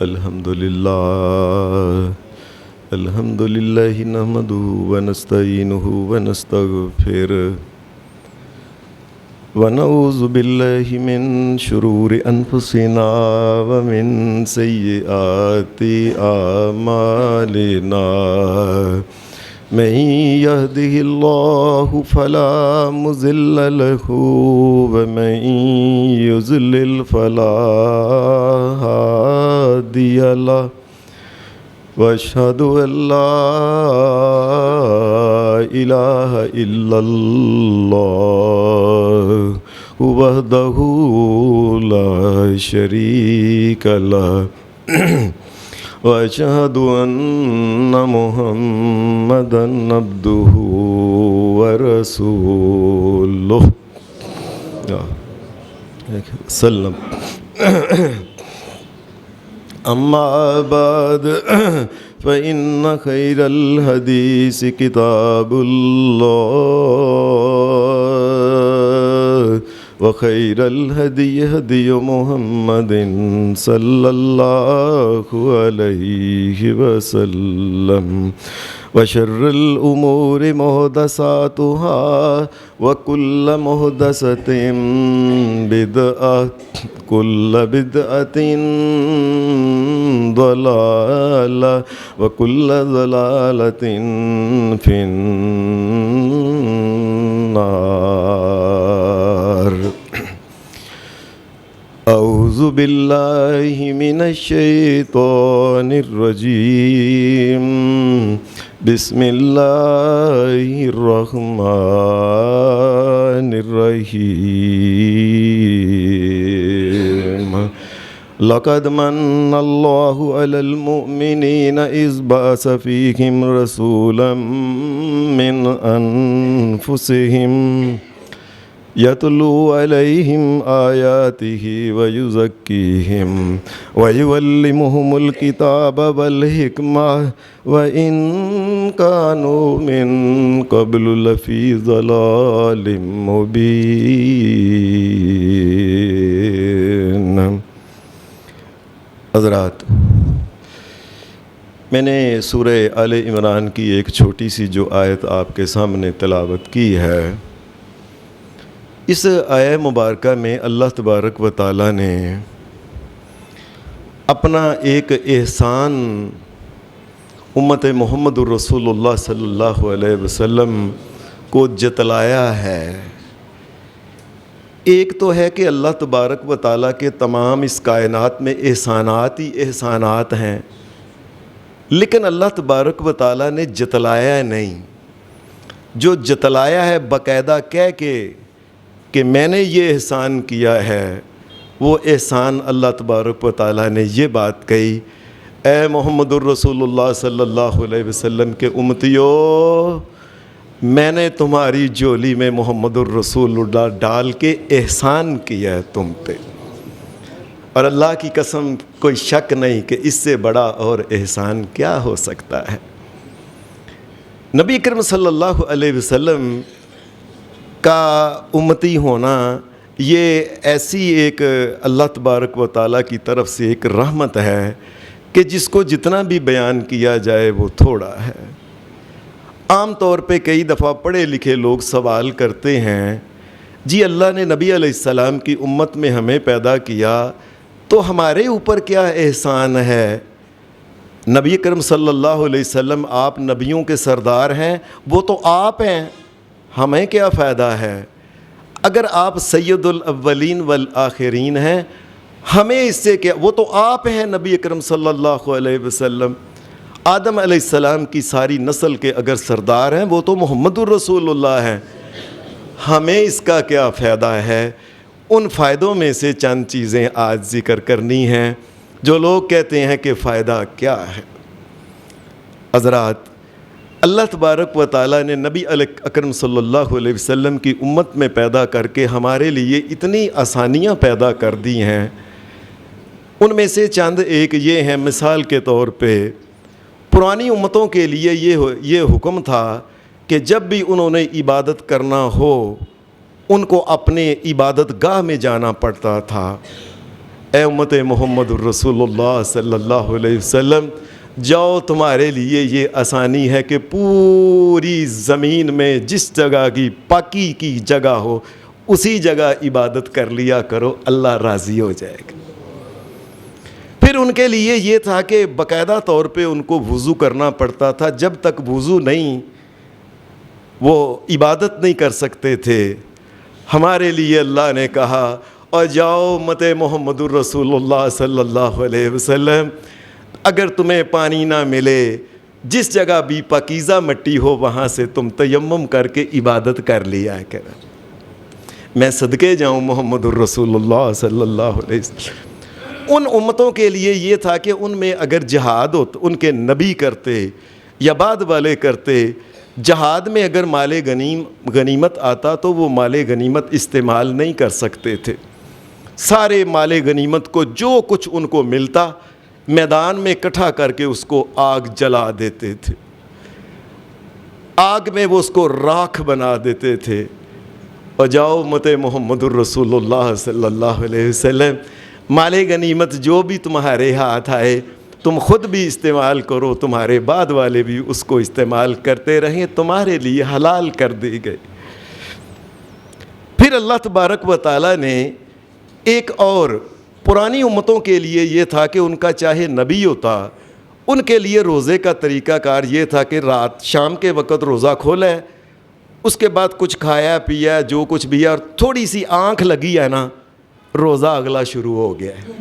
الحمدللہ نحمدہ ونستعینہ ونستغفرہ ونعوذ باللہ من شرور انفسنا ومن سیئات اعمالنا من یہدہ اللہ فلا مضل لہ ومن یضلل فلا ہادی لہ واشہد ان لا الہ الا اللہ وحدہ لا شریک لہ واشہد ان محمدا عبدہ ورسولہ سلم. اما بعد فإن خیر الحدیث کتاب اللہ وخیر الہدی ہدی محمد صلی اللہ علیہ وسلم وشر الامور محدثاتها وكل محدثة بدعة كل بدعة ضلالة وكل ضلالة في النار. اعوذ باللہ من الشیطان الرجیم بسم اللہ الرحمن الرحیم. لقد من اللہ علی المؤمنین اذ بعث فیہم رسولا من انفسہم یتلو علیہم آیاتہ ویزکیہم ویعلمہم الکتاب والحکمہ وإن کانوا من قبل لفی ضلال مبین. حضرات، میں نے سورہ آل عمران کی ایک چھوٹی سی جو آیت آپ کے سامنے تلاوت کی ہے، اس آیہ مبارکہ میں اللہ تبارک و تعالیٰ نے اپنا ایک احسان امت محمد الرسول اللہ صلی اللہ علیہ وسلم کو جتلایا ہے. ایک تو ہے کہ اللہ تبارک و تعالیٰ کے تمام اس کائنات میں احسانات ہی احسانات ہیں، لیکن اللہ تبارک و تعالیٰ نے جتلایا نہیں. جو جتلایا ہے باقاعدہ کہہ کے کہ میں نے یہ احسان کیا ہے، وہ احسان اللہ تبارک و تعالیٰ نے یہ بات کہی، اے محمد الرسول اللہ صلی اللہ علیہ وسلم کے امتیو، میں نے تمہاری جولی میں محمد الرسول اللہ ڈال کے احسان کیا ہے تم پہ. اور اللہ کی قسم کوئی شک نہیں کہ اس سے بڑا اور احسان کیا ہو سکتا ہے. نبی کریم صلی اللہ علیہ وسلم کا امتی ہونا یہ ایسی ایک اللہ تبارک و تعالیٰ کی طرف سے ایک رحمت ہے کہ جس کو جتنا بھی بیان کیا جائے وہ تھوڑا ہے. عام طور پہ کئی دفعہ پڑھے لکھے لوگ سوال کرتے ہیں، جی اللہ نے نبی علیہ السلام کی امت میں ہمیں پیدا کیا تو ہمارے اوپر کیا احسان ہے؟ نبی کریم صلی اللہ علیہ وسلم آپ نبیوں کے سردار ہیں، وہ تو آپ ہیں، ہمیں کیا فائدہ ہے؟ اگر آپ سید الاولین والآخرین ہیں، ہمیں اس سے کیا؟ وہ تو آپ ہیں نبی اکرم صلی اللہ علیہ وسلم. آدم علیہ السلام کی ساری نسل کے اگر سردار ہیں وہ تو محمد الرسول اللہ ہیں، ہمیں اس کا کیا فائدہ ہے؟ ان فائدوں میں سے چند چیزیں آج ذکر کرنی ہیں. جو لوگ کہتے ہیں کہ فائدہ کیا ہے، حضرات اللہ تبارک و تعالیٰ نے نبی اکرم صلی اللہ علیہ وسلم کی امت میں پیدا کر کے ہمارے لیے اتنی آسانیاں پیدا کر دی ہیں. ان میں سے چند ایک یہ ہیں، مثال کے طور پہ پرانی امتوں کے لیے یہ حکم تھا کہ جب بھی انہوں نے عبادت کرنا ہو ان کو اپنے عبادت گاہ میں جانا پڑتا تھا. اے امت محمد الرسول اللہ صلی اللہ علیہ وسلم، جاؤ تمہارے لیے یہ آسانی ہے کہ پوری زمین میں جس جگہ کی پاکی کی جگہ ہو اسی جگہ عبادت کر لیا کرو، اللہ راضی ہو جائے گا۔ پھر ان کے لیے یہ تھا کہ باقاعدہ طور پہ ان کو وضو کرنا پڑتا تھا، جب تک وضو نہیں وہ عبادت نہیں کر سکتے تھے۔ ہمارے لیے اللہ نے کہا اور جاؤ امت محمد الرسول اللہ صلی اللہ علیہ وسلم، اگر تمہیں پانی نہ ملے، جس جگہ بھی پاکیزہ مٹی ہو وہاں سے تم تیمم کر کے عبادت کر لیا کرو۔ میں صدقے جاؤں محمد الرسول اللہ صلی اللہ علیہ وسلم۔ ان امتوں کے لیے یہ تھا کہ ان میں اگر جہاد ہو تو ان کے نبی کرتے یا بعد والے کرتے، جہاد میں اگر مال غنیمت آتا تو وہ مال غنیمت استعمال نہیں کر سکتے تھے۔ سارے مال غنیمت کو جو کچھ ان کو ملتا میدان میں اکٹھا کر کے اس کو آگ جلا دیتے تھے، آگ میں وہ اس کو راکھ بنا دیتے تھے۔ اور جاؤ امت محمد الرسول اللہ صلی اللہ علیہ وسلم، مال غنیمت جو بھی تمہارے ہاتھ آئے تم خود بھی استعمال کرو، تمہارے بعد والے بھی اس کو استعمال کرتے رہیں، تمہارے لیے حلال کر دی گئی۔ پھر اللہ تبارک و تعالیٰ نے ایک اور پرانی امتوں کے لیے یہ تھا کہ ان کا چاہے نبی ہوتا، ان کے لیے روزے کا طریقہ کار یہ تھا کہ رات شام کے وقت روزہ کھولا ہے، اس کے بعد کچھ کھایا پیا جو کچھ بھی ہے، اور تھوڑی سی آنکھ لگی ہے نا، روزہ اگلا شروع ہو گیا ہے۔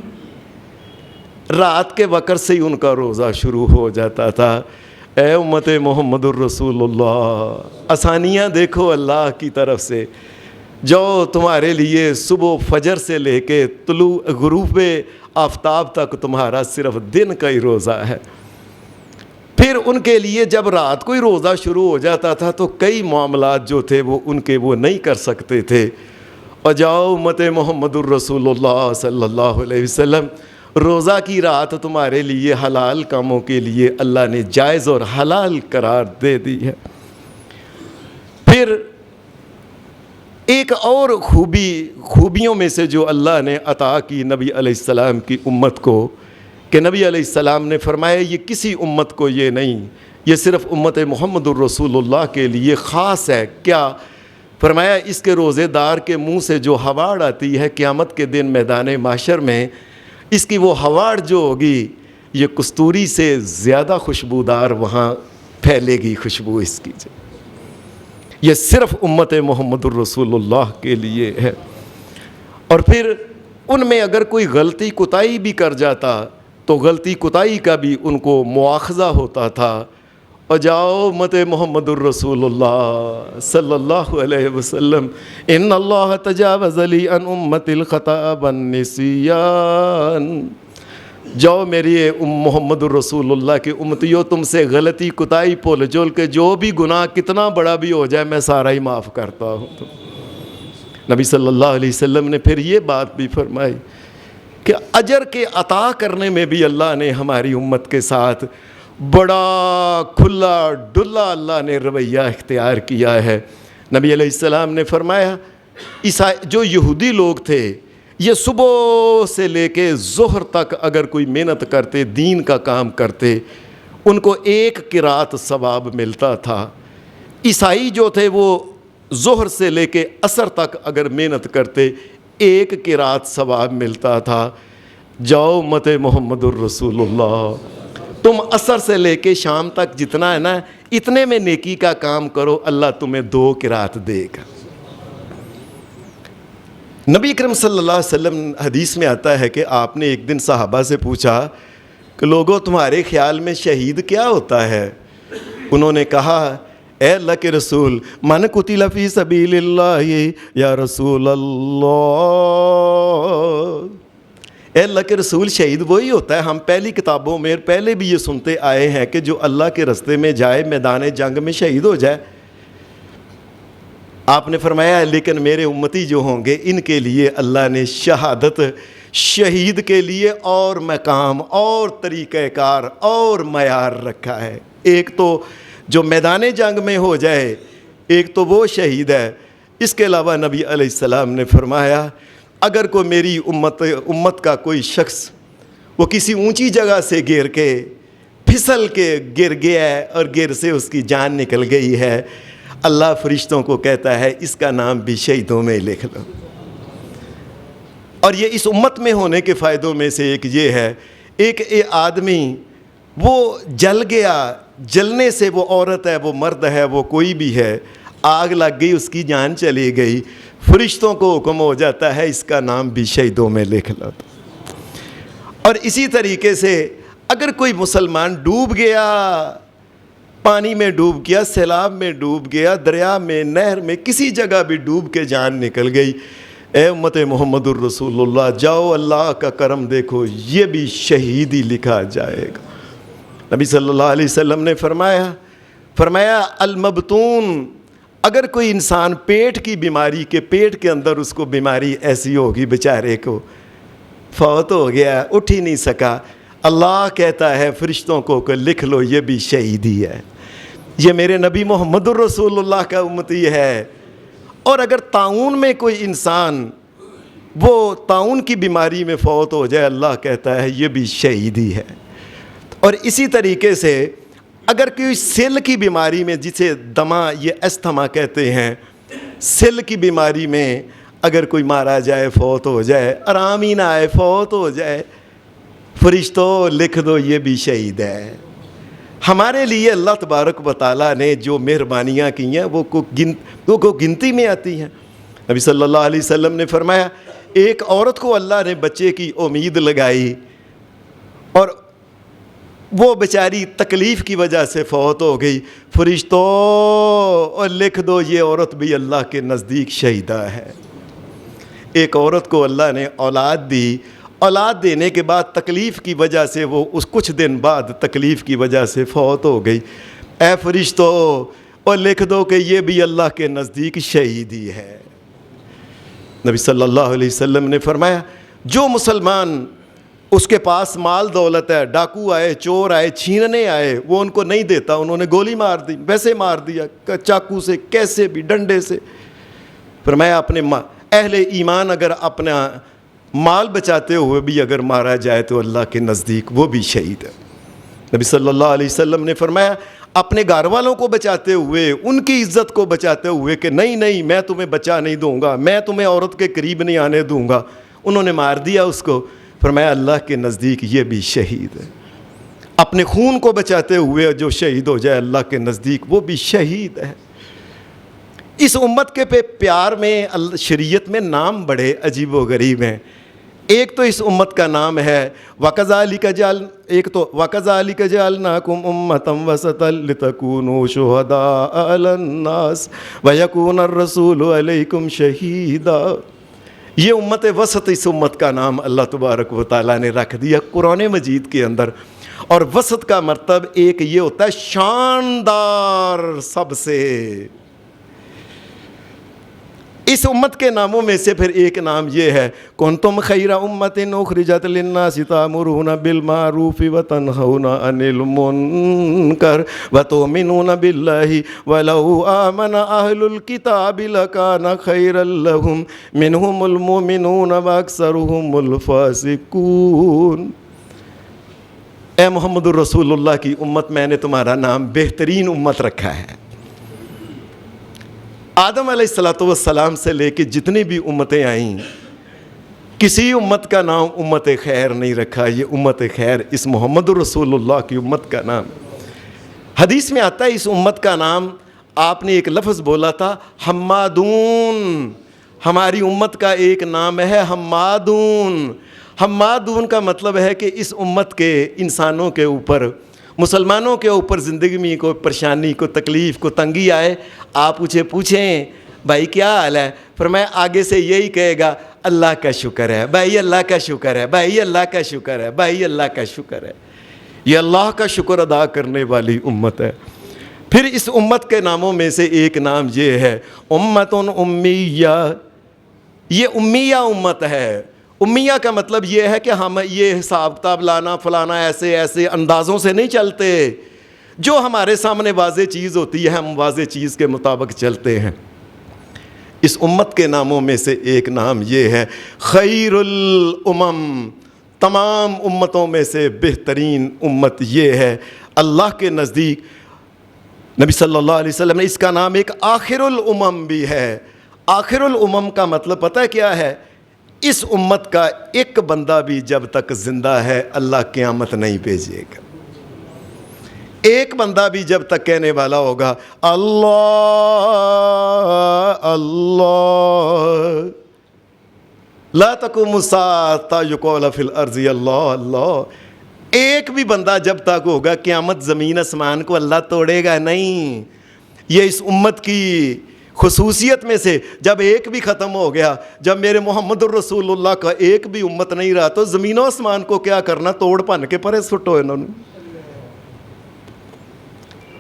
رات کے وقت سے ہی ان کا روزہ شروع ہو جاتا تھا۔ اے امت محمد الرسول اللہ، آسانیاں دیکھو اللہ کی طرف سے، جو تمہارے لیے صبح فجر سے لے کے طلوع غروب آفتاب تک تمہارا صرف دن کا ہی روزہ ہے۔ پھر ان کے لیے جب رات کو ہی روزہ شروع ہو جاتا تھا تو کئی معاملات جو تھے وہ ان کے وہ نہیں کر سکتے تھے۔ اور جاؤ امت محمد الرسول اللہ صلی اللہ علیہ وسلم، روزہ کی رات تمہارے لیے حلال کاموں کے لیے اللہ نے جائز اور حلال قرار دے دی ہے۔ پھر ایک اور خوبیوں میں سے جو اللہ نے عطا کی نبی علیہ السلام کی امت کو، کہ نبی علیہ السلام نے فرمایا یہ کسی امت کو یہ نہیں، یہ صرف امت محمد الرسول اللہ کے لیے خاص ہے۔ کیا فرمایا؟ اس کے روزے دار کے منہ سے جو ہواڑ آتی ہے قیامت کے دن میدان محشر میں، اس کی وہ ہواڑ جو ہوگی یہ کستوری سے زیادہ خوشبودار وہاں پھیلے گی خوشبو اس کی۔ یہ صرف امت محمد الرسول اللہ کے لیے ہے۔ اور پھر ان میں اگر کوئی غلطی کوتاہی بھی کر جاتا تو غلطی کوتاہی کا بھی ان کو مواخذہ ہوتا تھا۔ اور جاؤ امت محمد الرسول اللہ صلی اللہ علیہ وسلم، ان اللہ تجاوز لی عن امت الخطا والنسیان، جاؤ میری محمد الرسول اللہ کی امتیوں، تم سے غلطی کوتاہی بھول جول کے جو بھی گناہ کتنا بڑا بھی ہو جائے میں سارا ہی معاف کرتا ہوں۔ نبی صلی اللہ علیہ وسلم نے پھر یہ بات بھی فرمائی کہ اجر کے عطا کرنے میں بھی اللہ نے ہماری امت کے ساتھ بڑا کھلا ڈلا اللہ نے رویہ اختیار کیا ہے۔ نبی علیہ السلام نے فرمایا جو یہودی لوگ تھے یہ صبح سے لے کے ظہر تک اگر کوئی محنت کرتے دین کا کام کرتے ان کو ایک قرات ثواب ملتا تھا۔ عیسائی جو تھے وہ ظہر سے لے کے عصر تک اگر محنت کرتے ایک قرات ثواب ملتا تھا۔ جاؤ امت محمد الرسول اللہ، تم عصر سے لے کے شام تک جتنا ہے نا اتنے میں نیکی کا کام کرو، اللہ تمہیں 2 قرات دے گا۔ نبی اکرم صلی اللہ علیہ وسلم حدیث میں آتا ہے کہ آپ نے ایک دن صحابہ سے پوچھا کہ لوگوں تمہارے خیال میں شہید کیا ہوتا ہے؟ انہوں نے کہا اے اللہ کے رسول من قتل فی سبیل اللہ یا رسول اللہ، اے اللہ کے رسول شہید وہی ہوتا ہے، ہم پہلی کتابوں میں پہلے بھی یہ سنتے آئے ہیں کہ جو اللہ کے رستے میں جائے میدان جنگ میں شہید ہو جائے۔ آپ نے فرمایا لیکن میرے امتی جو ہوں گے ان کے لیے اللہ نے شہادت شہید کے لیے اور مقام اور طریقہ کار اور معیار رکھا ہے۔ ایک تو جو میدان جنگ میں ہو جائے، ایک تو وہ شہید ہے۔ اس کے علاوہ نبی علیہ السلام نے فرمایا اگر کوئی میری امت کا کوئی شخص وہ کسی اونچی جگہ سے گر کے پھسل کے گر گیا ہے اور گر سے اس کی جان نکل گئی ہے، اللہ فرشتوں کو کہتا ہے اس کا نام بھی شہیدوں میں لکھ لو۔ اور یہ اس امت میں ہونے کے فائدوں میں سے ایک یہ ہے، ایک آدمی وہ جل گیا، جلنے سے وہ عورت ہے، وہ مرد ہے، وہ کوئی بھی ہے، آگ لگ گئی، اس کی جان چلی گئی، فرشتوں کو حکم ہو جاتا ہے اس کا نام بھی شہیدوں میں لکھ لو۔ اور اسی طریقے سے اگر کوئی مسلمان ڈوب گیا، پانی میں ڈوب گیا، سیلاب میں ڈوب گیا، دریا میں، نہر میں، کسی جگہ بھی ڈوب کے جان نکل گئی، اے امت محمد الرسول اللہ جاؤ، اللہ کا کرم دیکھو، یہ بھی شہیدی لکھا جائے گا۔ نبی صلی اللہ علیہ وسلم نے فرمایا المبتون، اگر کوئی انسان پیٹ کی بیماری کے پیٹ کے اندر اس کو بیماری ایسی ہوگی، بیچارے کو فوت ہو گیا، اٹھ ہی نہیں سکا، اللہ کہتا ہے فرشتوں کو کہ لکھ لو یہ بھی شہیدی ہے، یہ میرے نبی محمد الرسول اللہ کا امتی ہے۔ اور اگر طاعون میں کوئی انسان وہ طاعون کی بیماری میں فوت ہو جائے، اللہ کہتا ہے یہ بھی شہیدی ہے۔ اور اسی طریقے سے اگر کوئی سل کی بیماری میں، جسے دمہ یہ استھما کہتے ہیں، سل کی بیماری میں اگر کوئی مارا جائے، فوت ہو جائے، آرام ہی نہ آئے، فوت ہو جائے، فرشتوں لکھ دو یہ بھی شہید ہے۔ ہمارے لیے اللہ تبارک و تعالیٰ نے جو مہربانیاں کی ہیں وہ کو گنتی میں آتی ہیں۔ نبی صلی اللہ علیہ وسلم نے فرمایا ایک عورت کو اللہ نے بچے کی امید لگائی اور وہ بیچاری تکلیف کی وجہ سے فوت ہو گئی، فرشتوں اور لکھ دو یہ عورت بھی اللہ کے نزدیک شہیدہ ہے۔ ایک عورت کو اللہ نے اولاد دی، اولاد دینے کے بعد تکلیف کی وجہ سے وہ اس کچھ دن بعد تکلیف کی وجہ سے فوت ہو گئی، اے فرشتوں اور لکھ دو کہ یہ بھی اللہ کے نزدیک شہیدی ہے۔ نبی صلی اللہ علیہ وسلم نے فرمایا جو مسلمان اس کے پاس مال دولت ہے، ڈاکو آئے، چور آئے، چھیننے آئے، وہ ان کو نہیں دیتا، انہوں نے گولی مار دی، ویسے مار دیا، چاقو سے، کیسے بھی، ڈنڈے سے، فرمایا اپنے اہل ایمان اگر اپنا مال بچاتے ہوئے بھی اگر مارا جائے تو اللہ کے نزدیک وہ بھی شہید ہے۔ نبی صلی اللہ علیہ وسلم نے فرمایا اپنے گھر والوں کو بچاتے ہوئے، ان کی عزت کو بچاتے ہوئے کہ نہیں میں تمہیں بچا نہیں دوں گا، میں تمہیں عورت کے قریب نہیں آنے دوں گا، انہوں نے مار دیا اس کو، فرمایا اللہ کے نزدیک یہ بھی شہید ہے۔ اپنے خون کو بچاتے ہوئے جو شہید ہو جائے اللہ کے نزدیک وہ بھی شہید ہے۔ اس امت کے پیار میں شریعت میں نام بڑے عجیب و غریب ہیں۔ ایک تو اس امت کا نام ہے وَكَذَلِكَ جَعَلْنَاكُمْ أُمَّةً وَسَطًا لِتَكُونُوا شُهَدَاءَ عَلَى النَّاسِ وَيَكُونَ الرَّسُولُ عَلَيْكُمْ شَهِيدًا۔ یہ امت وسط، اس امت کا نام اللہ تبارک و تعالیٰ نے رکھ دیا قرآن مجید کے اندر۔ اور وسط کا مرتب ایک یہ ہوتا ہے شاندار، سب سے اس امت کے ناموں میں سے پھر ایک نام یہ ہے کنتم خیر امت اخرجت للناس تأمرون بالمعروف وتنہون عن المنکر وتؤمنون باللہ ولو آمن اہل الکتاب لکان خیرا لہم منہم المؤمنون واکثرہم الفاسقون۔ اے محمد الرسول اللہ کی امت، میں نے تمہارا نام بہترین امت رکھا ہے۔ آدم علیہ السلام سے لے کے جتنی بھی امتیں آئیں، کسی امت کا نام امت خیر نہیں رکھا، یہ امت خیر اس محمد الرسول اللہ کی امت کا نام۔ حدیث میں آتا ہے اس امت کا نام، آپ نے ایک لفظ بولا تھا حمادون، ہماری امت کا ایک نام ہے حمادون۔ حمادون کا مطلب ہے کہ اس امت کے انسانوں کے اوپر، مسلمانوں کے اوپر زندگی میں کوئی پریشانی، کو تکلیف، کو تنگی آئے، آپ اسے پوچھیں بھائی کیا حال ہے، فرمایا آگے سے یہی کہے گا اللہ کا شکر ہے بھائی، اللہ کا شکر ہے بھائی، اللہ کا شکر ہے بھائی، اللہ کا شکر ہے۔ یہ اللہ کا شکر ادا کرنے والی امت ہے۔ پھر اس امت کے ناموں میں سے ایک نام یہ ہے امت امیہ، یہ امیہ امت ہے۔ امیہ کا مطلب یہ ہے کہ ہم یہ حساب کتاب لانا فلانا ایسے اندازوں سے نہیں چلتے، جو ہمارے سامنے واضح چیز ہوتی ہے ہم واضح چیز کے مطابق چلتے ہیں۔ اس امت کے ناموں میں سے ایک نام یہ ہے خیر الامم، تمام امتوں میں سے بہترین امت یہ ہے۔ اللہ کے نزدیک نبی صلی اللہ علیہ وسلم نے اس کا نام ایک آخر الامم بھی ہے۔ آخر الامم کا مطلب پتہ ہے کیا ہے؟ اس امت کا ایک بندہ بھی جب تک زندہ ہے اللہ قیامت نہیں بھیجے گا۔ ایک بندہ بھی جب تک کہنے والا ہوگا اللہ اللہ، لا تقوم الساعة حتى يقال في الارض اللہ اللہ، ایک بھی بندہ جب تک ہوگا قیامت زمین آسمان کو اللہ توڑے گا نہیں۔ یہ اس امت کی خصوصیت میں سے جب ایک بھی ختم ہو گیا، جب میرے محمد الرسول اللہ کا ایک بھی امت نہیں رہا تو زمین و آسمان کو کیا کرنا، توڑ پن کے پرے سٹو انہوں نے۔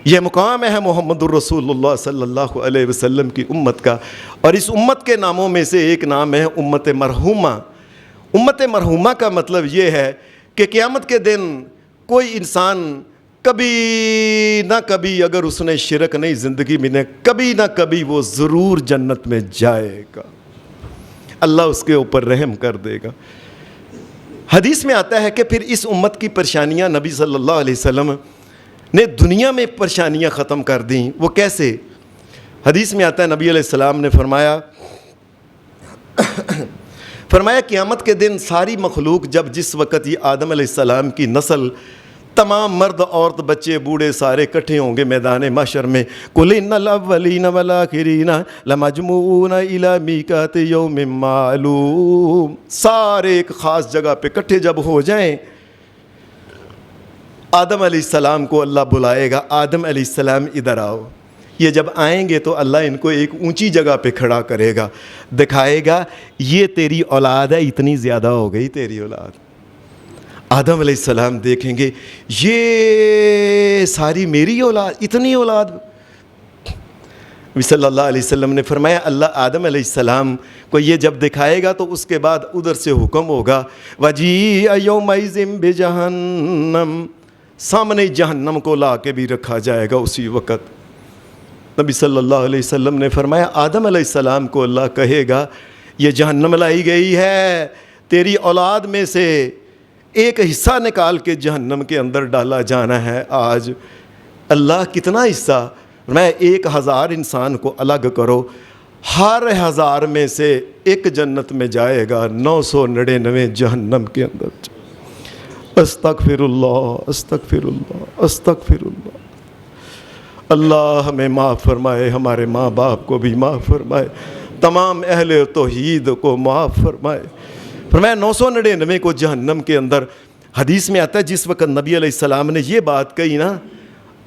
یہ مقام ہے محمد الرسول اللہ صلی اللہ علیہ وسلم کی امت کا، اور اس امت کے ناموں میں سے ایک نام ہے امت مرحومہ۔ امت مرحومہ کا مطلب یہ ہے کہ قیامت کے دن کوئی انسان کبھی نہ کبھی اگر اس نے شرک نہیں زندگی میں نے کبھی نہ کبھی وہ ضرور جنت میں جائے گا، اللہ اس کے اوپر رحم کر دے گا۔ حدیث میں آتا ہے کہ پھر اس امت کی پریشانیاں نبی صلی اللہ علیہ وسلم نے دنیا میں پریشانیاں ختم کر دیں۔ وہ کیسے؟ حدیث میں آتا ہے نبی علیہ السلام نے فرمایا قیامت کے دن ساری مخلوق جب جس وقت یہ آدم علیہ السلام کی نسل تمام مرد عورت بچے بوڑھے سارے اکٹھے ہوں گے میدان محشر میں، قُلْ إِنَّ الْأَوَّلِينَ وَالْآخِرِينَ لَمَجْمُوعُونَ إِلَىٰ مِيقَاتِ يَوْمٍ مَّعْلُومٍ، سارے ایک خاص جگہ پہ اکٹھے جب ہو جائیں، آدم علیہ السلام کو اللہ بلائے گا، آدم علیہ السلام ادھر آؤ۔ یہ جب آئیں گے تو اللہ ان کو ایک اونچی جگہ پہ کھڑا کرے گا، دکھائے گا یہ تیری اولاد ہے، اتنی زیادہ ہو گئی تیری اولاد۔ آدم علیہ السلام دیکھیں گے یہ ساری میری اولاد، اتنی اولاد۔ نبی صلی اللہ علیہ وسلم نے فرمایا اللہ آدم علیہ السلام کو یہ جب دکھائے گا تو اس کے بعد ادھر سے حکم ہوگا وَجِيءَ يَوْمَئِذٍ بِجَهَنَّمَ، سامنے جہنم کو لا کے بھی رکھا جائے گا اسی وقت۔ نبی صلی اللہ علیہ وسلم نے فرمایا آدم علیہ السلام کو اللہ کہے گا یہ جہنم لائی گئی ہے، تیری اولاد میں سے ایک حصہ نکال کے جہنم کے اندر ڈالا جانا ہے آج۔ اللہ کتنا حصہ؟ میں 1000 انسان کو الگ کرو، ہر 1000 میں سے ایک جنت میں جائے گا، 999 جہنم کے اندر۔ استغفر اللہ استغفر اللہ استغفر اللہ۔ اللہ ہمیں معاف فرمائے، ہمارے ماں باپ کو بھی معاف فرمائے، تمام اہل توحید کو معاف فرمائے۔ فرمایا 999 کو جہنم کے اندر۔ حدیث میں آتا ہے جس وقت نبی علیہ السلام نے یہ بات کہی نا،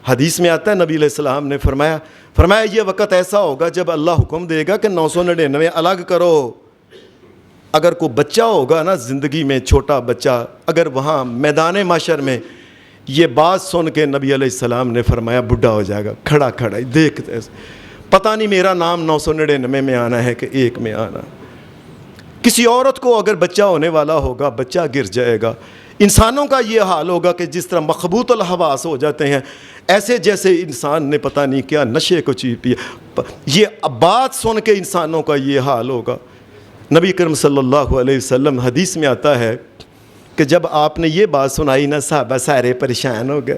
حدیث میں آتا ہے نبی علیہ السلام نے فرمایا یہ وقت ایسا ہوگا جب اللہ حکم دے گا کہ 999 الگ کرو۔ اگر کوئی بچہ ہوگا نا زندگی میں چھوٹا بچہ، اگر وہاں میدان محشر میں یہ بات سن کے نبی علیہ السلام نے فرمایا بڈھا ہو جائے گا، کھڑا کھڑا ہی دیکھتے پتہ نہیں میرا نام 999 میں آنا ہے کہ 1 میں آنا۔ کسی عورت کو اگر بچہ ہونے والا ہوگا بچہ گر جائے گا۔ انسانوں کا یہ حال ہوگا کہ جس طرح مخبوط الحواس ہو جاتے ہیں، ایسے جیسے انسان نے پتہ نہیں کیا نشے کو چی پیا۔ یہ بات سن کے انسانوں کا یہ حال ہوگا۔ نبی کرم صلی اللہ علیہ وسلم حدیث میں آتا ہے کہ جب آپ نے یہ بات سنائی نا صحابہ سارے پریشان ہو گئے،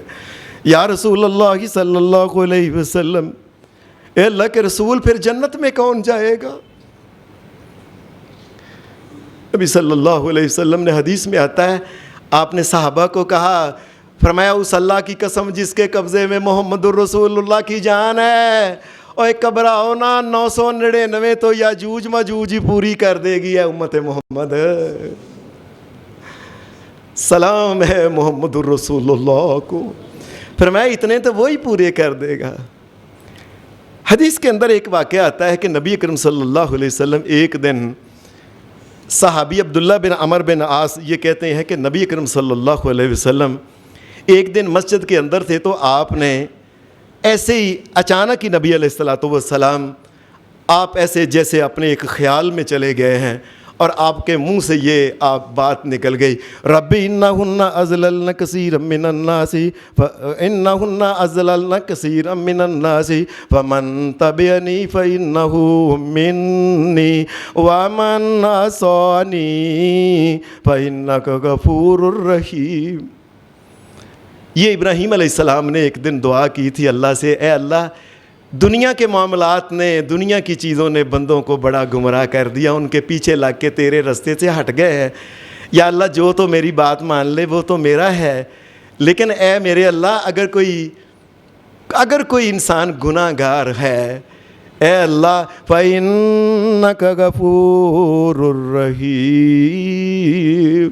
یا رسول اللہ صلی اللہ علیہ وسلم، اے اللہ کے رسول پھر جنت میں کون جائے گا؟ نبی صلی اللہ علیہ وسلم نے حدیث میں آتا ہے آپ نے صحابہ کو کہا، فرمایا اس اللہ کی قسم جس کے قبضے میں محمد الرسول اللہ کی جان ہے، اور گھبراؤ نا 999 تو یاجوج ماجوج ہی پوری کر دے گی ہے امت محمد۔ سلام ہے محمد الرسول اللہ کو، فرمایا اتنے تو وہی پورے کر دے گا۔ حدیث کے اندر ایک واقعہ آتا ہے کہ نبی اکرم صلی اللہ علیہ وسلم ایک دن، صحابی عبداللہ بن عمر بن عاص یہ کہتے ہیں کہ نبی اکرم صلی اللہ علیہ وسلم ایک دن مسجد کے اندر تھے تو آپ نے ایسے ہی اچانک ہی نبی علیہ السلام آپ ایسے جیسے اپنے ایک خیال میں چلے گئے ہیں، اور آپ کے منہ سے یہ آپ بات نکل گئی، ربی انہن اضللن کثیرا من الناس انہن اضللن کثیرا من الناس فمن تبعنی فانہ منی ومن عصانی فانک غفور رحیم۔ یہ ابراہیم علیہ السلام نے ایک دن دعا کی تھی اللہ سے، اے اللہ دنیا کے معاملات نے، دنیا کی چیزوں نے بندوں کو بڑا گمراہ کر دیا، ان کے پیچھے لگ کے تیرے رستے سے ہٹ گئے ہیں، یا اللہ جو تو میری بات مان لے وہ تو میرا ہے، لیکن اے میرے اللہ اگر کوئی انسان گناہ گار ہے، اے اللہ فَإِنَّكَ غَفُورٌ رَحِيمٌ،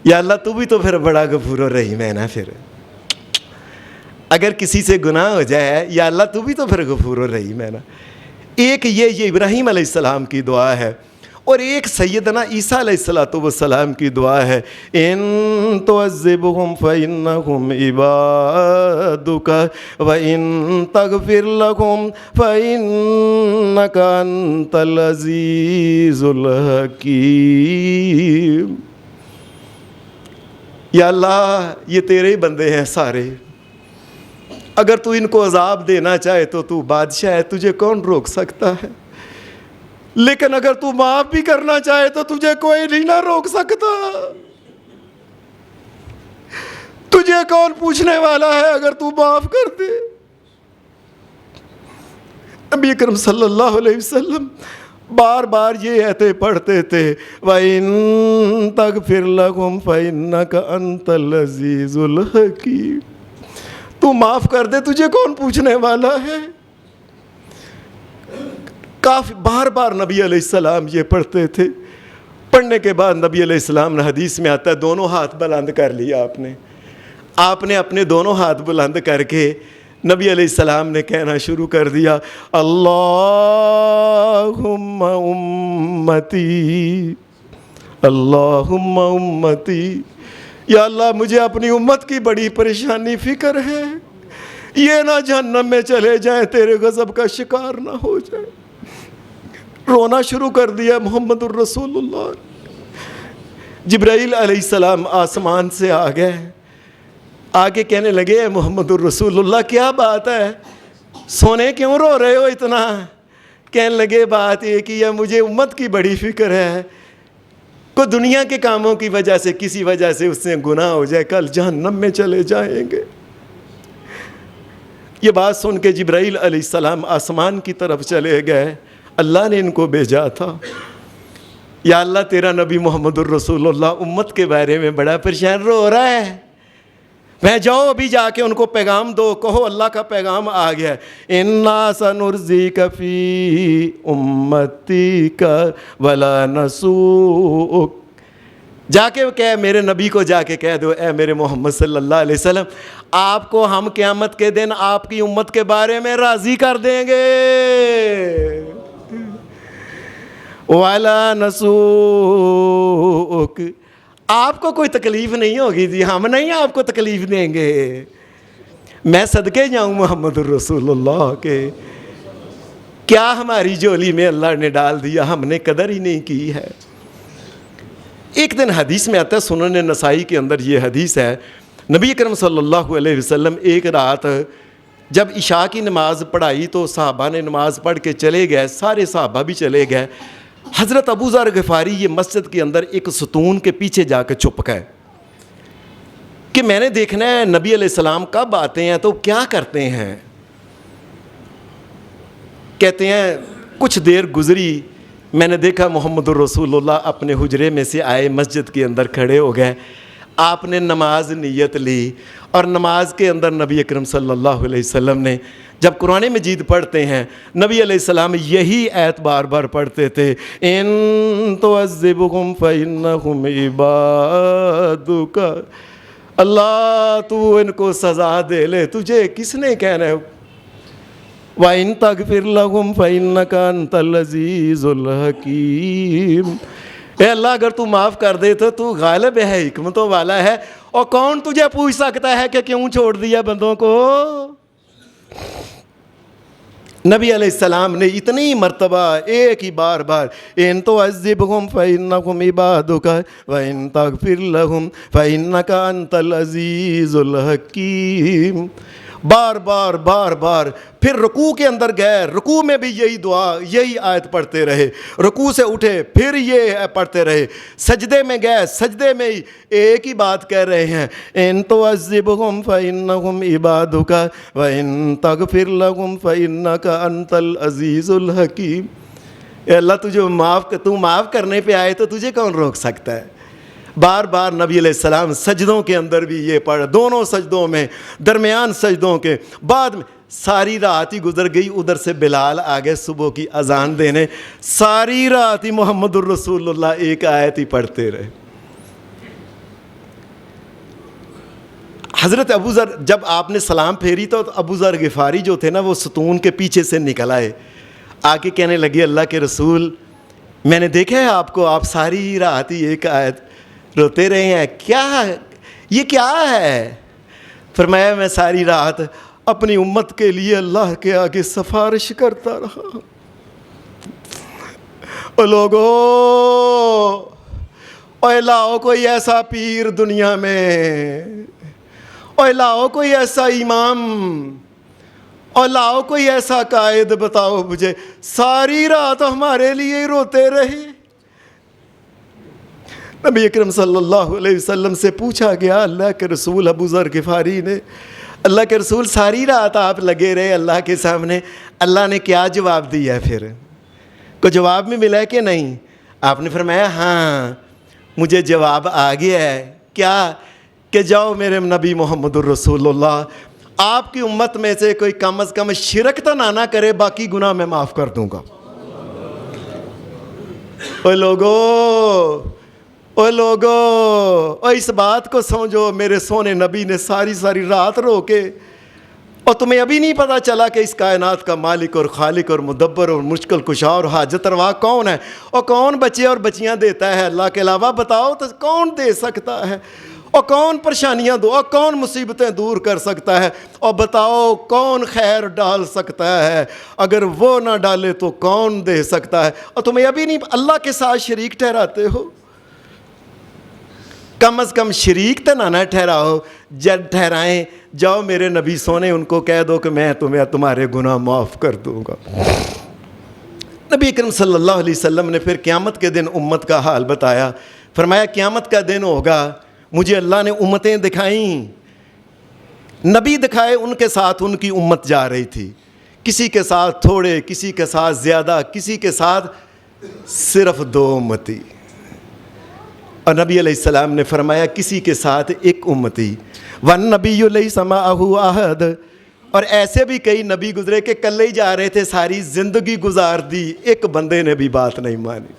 یا اللہ تو بھی تو پھر بڑا غفور الرحیم ہے نا۔ پھر اگر کسی سے گناہ ہو جائے، یا اللہ تو بھی تو پھر غفور الرحیم ہے نا۔ ایک یہ ابراہیم علیہ السلام کی دعا ہے، اور ایک سیدنا عیسیٰ علیہ السلام کی دعا ہے، ان تعذبہم فإنہم عبادک وإن تغفر لہم فإنک انت العزیز الحکیم۔ یا اللہ یہ تیرے ہی بندے ہیں سارے، اگر تو ان کو عذاب دینا چاہے تو تو بادشاہ ہے، تجھے کون روک سکتا ہے، لیکن اگر تو معاف بھی کرنا چاہے تو تجھے کوئی نہیں نہ روک سکتا، تجھے کون پوچھنے والا ہے اگر تو معاف کر دے۔ نبی اکرم صلی اللہ علیہ وسلم بار بار یہ ایتے پڑھتے تھے، وَإِن تَغْفِرْ لَهُمْ فَإِنَّكَ أَنْتَ الْعَزِيزُ الْحَكِيمُ۔ تو معاف کر دے، تجھے کون پوچھنے والا ہے۔ کافی بار بار نبی علیہ السلام یہ پڑھتے تھے، پڑھنے کے بعد نبی علیہ السلام نے، حدیث میں آتا ہے، دونوں ہاتھ بلند کر لیا آپ نے اپنے دونوں ہاتھ بلند کر کے نبی علیہ السلام نے کہنا شروع کر دیا، اللہم امتی اللہم امتی، یا اللہ مجھے اپنی امت کی بڑی پریشانی فکر ہے، یہ نہ جہنم میں چلے جائیں، تیرے غضب کا شکار نہ ہو جائیں۔ رونا شروع کر دیا محمد الرسول اللہ۔ جبرائیل علیہ السلام آسمان سے آ گئے، آگے کہنے لگے، اے محمد الرسول اللہ کیا بات ہے، سونے کیوں رو رہے ہو اتنا؟ کہنے لگے بات یہ کہ مجھے امت کی بڑی فکر ہے، کو دنیا کے کاموں کی وجہ سے کسی وجہ سے اس سے گناہ ہو جائے، کل جہنم میں چلے جائیں گے۔ یہ بات سن کے جبرائیل علیہ السلام آسمان کی طرف چلے گئے، اللہ نے ان کو بھیجا تھا، یا اللہ تیرا نبی محمد الرسول اللہ امت کے بارے میں بڑا پریشان رو رہا ہے، میں جاؤ ابھی جا کے ان کو پیغام دو، کہو اللہ کا پیغام آ گیا ہے، اِنَّا سَنُرْضِيكَ فِي أُمَّتِكَ وَلَا نَسُوءُكَ، جا کے کہہ میرے نبی کو جا کے کہہ دو، اے میرے محمد صلی اللہ علیہ وسلم آپ کو ہم قیامت کے دن آپ کی امت کے بارے میں راضی کر دیں گے، وَلَا نَسُوءُكَ، آپ کو کوئی تکلیف نہیں ہوگی جی، ہم نہیں آپ کو تکلیف دیں گے۔ میں صدقے جاؤں محمد الرسول اللہ کے، کیا ہماری جولی میں اللہ نے ڈال دیا، ہم نے قدر ہی نہیں کی ہے۔ ایک دن حدیث میں آتا ہے، سنن نسائی کے اندر یہ حدیث ہے، نبی اکرم صلی اللہ علیہ وسلم ایک رات جب عشاء کی نماز پڑھائی تو صحابہ نے نماز پڑھ کے چلے گئے، سارے صحابہ بھی چلے گئے، حضرت ابو ذر غفاری یہ مسجد کے اندر ایک ستون کے پیچھے جا کے چھپ گئے کہ میں نے دیکھنا ہے نبی علیہ السلام کب آتے ہیں تو کیا کرتے ہیں۔ کہتے ہیں کچھ دیر گزری، میں نے دیکھا محمد الرسول اللہ اپنے حجرے میں سے آئے، مسجد کے اندر کھڑے ہو گئے، آپ نے نماز نیت لی، اور نماز کے اندر نبی اکرم صلی اللہ علیہ وسلم نے جب قرآن مجید پڑھتے ہیں، نبی علیہ السلام یہی آیت بار بار پڑھتے تھے، ان تعذبہم فإنہم عبادک، اللہ تو ان کو سزا دے لے، تجھے کس نے کہنا ہے، وَإِن تَغْفِرْ لَهُمْ فَإِنَّكَ أَنْتَ الْعَزِيزُ الْحَكِيمُ، اے اللہ اگر تو معاف کر دے تو غالب ہے، حکمتوں والا ہے، اور کون تجھے پوچھ سکتا ہے کہ کیوں چھوڑ دیا بندوں کو۔ نبی علیہ السلام نے اتنی مرتبہ ایک ہی بار ان تعذبہم فإنہم عبادک وإن تغفر لہم فإنک انت العزیز الحکیم، بار بار پھر رکوع کے اندر گئے، رکوع میں بھی یہی دعا، یہی آیت پڑھتے رہے، رکوع سے اٹھے پھر یہ پڑھتے رہے، سجدے میں گئے، سجدے میں ہی ایک ہی بات کہہ رہے ہیں، ان تعذبہم فإنہم عبادک وإن تغفر لہم فإنک انت العزیز الحکیم۔ اے اللہ تو معاف کرنے پہ آئے تو تجھے کون روک سکتا ہے؟ بار بار نبی علیہ السلام سجدوں کے اندر بھی یہ پڑھ، دونوں سجدوں میں، درمیان سجدوں کے بعد میں ساری رات ہی گزر گئی، ادھر سے بلال آگے صبح کی اذان دینے، ساری رات ہی محمد الرسول اللہ ایک آیت ہی پڑھتے رہے۔ حضرت ابو ذر جب آپ نے سلام پھیری تو ابو ذر غفاری جو تھے نا وہ ستون کے پیچھے سے نکل آئے، آ کے کہنے لگے اللہ کے رسول میں نے دیکھا ہے آپ کو، آپ ساری رات ہی ایک آیت روتے رہے ہیں، یہ کیا ہے؟ فرمایا میں ساری رات اپنی امت کے لیے اللہ کے آگے سفارش کرتا رہا۔ او لوگو، اوے لاؤ کوئی ایسا پیر دنیا میں، اوے لاؤ کوئی ایسا امام، اور لاؤ کوئی ایسا قائد، بتاؤ مجھے، ساری رات ہمارے لیے روتے رہے۔ نبی اکرم صلی اللہ علیہ وسلم سے پوچھا گیا، اللہ کے رسول، ابو ذر غفاری نے، اللہ کے رسول ساری رات آپ لگے رہے اللہ کے سامنے، اللہ نے کیا جواب دیا؟ پھر کوئی جواب میں ملا کہ نہیں؟ آپ نے فرمایا ہاں مجھے جواب آ گیا ہے، کیا؟ کہ جاؤ میرے نبی محمد الرسول اللہ، آپ کی امت میں سے کوئی کم از کم شرک تو نہ کرے، باقی گناہ میں معاف کر دوں گا۔ اوے لوگو، اس بات کو سمجھو، میرے سونے نبی نے ساری رات رو کے، اور تمہیں ابھی نہیں پتا چلا کہ اس کائنات کا مالک اور خالق اور مدبر اور مشکل کشا اور حاجت روا کون ہے، اور کون بچے اور بچیاں دیتا ہے اللہ کے علاوہ؟ بتاؤ تو کون دے سکتا ہے، اور کون پریشانیاں دو، اور کون مصیبتیں دور کر سکتا ہے، اور بتاؤ کون خیر ڈال سکتا ہے؟ اگر وہ نہ ڈالے تو کون دے سکتا ہے؟ اور تمہیں ابھی نہیں اللہ کے ساتھ شریک ٹھہراتے ہو؟ کم از کم شریک تو نہ ٹھہراؤ، جب ٹھہرائیں جاؤ میرے نبی سونے ان کو کہہ دو کہ میں تمہارے گناہ معاف کر دوں گا۔ نبی اکرم صلی اللہ علیہ وسلم نے پھر قیامت کے دن امت کا حال بتایا، فرمایا قیامت کا دن ہوگا، مجھے اللہ نے امتیں دکھائیں، نبی دکھائے، ان کے ساتھ ان کی امت جا رہی تھی، کسی کے ساتھ تھوڑے، کسی کے ساتھ زیادہ، کسی کے ساتھ صرف 2 امتی، اور نبی علیہ السلام نے فرمایا کسی کے ساتھ ایک امتی، وَالنَّبِيُّ لَيْسَ مَعَهُ أَحَدٌ، اور ایسے بھی کئی نبی گزرے کہ کل ہی جا رہے تھے، ساری زندگی گزار دی، ایک بندے نے بھی بات نہیں مانی۔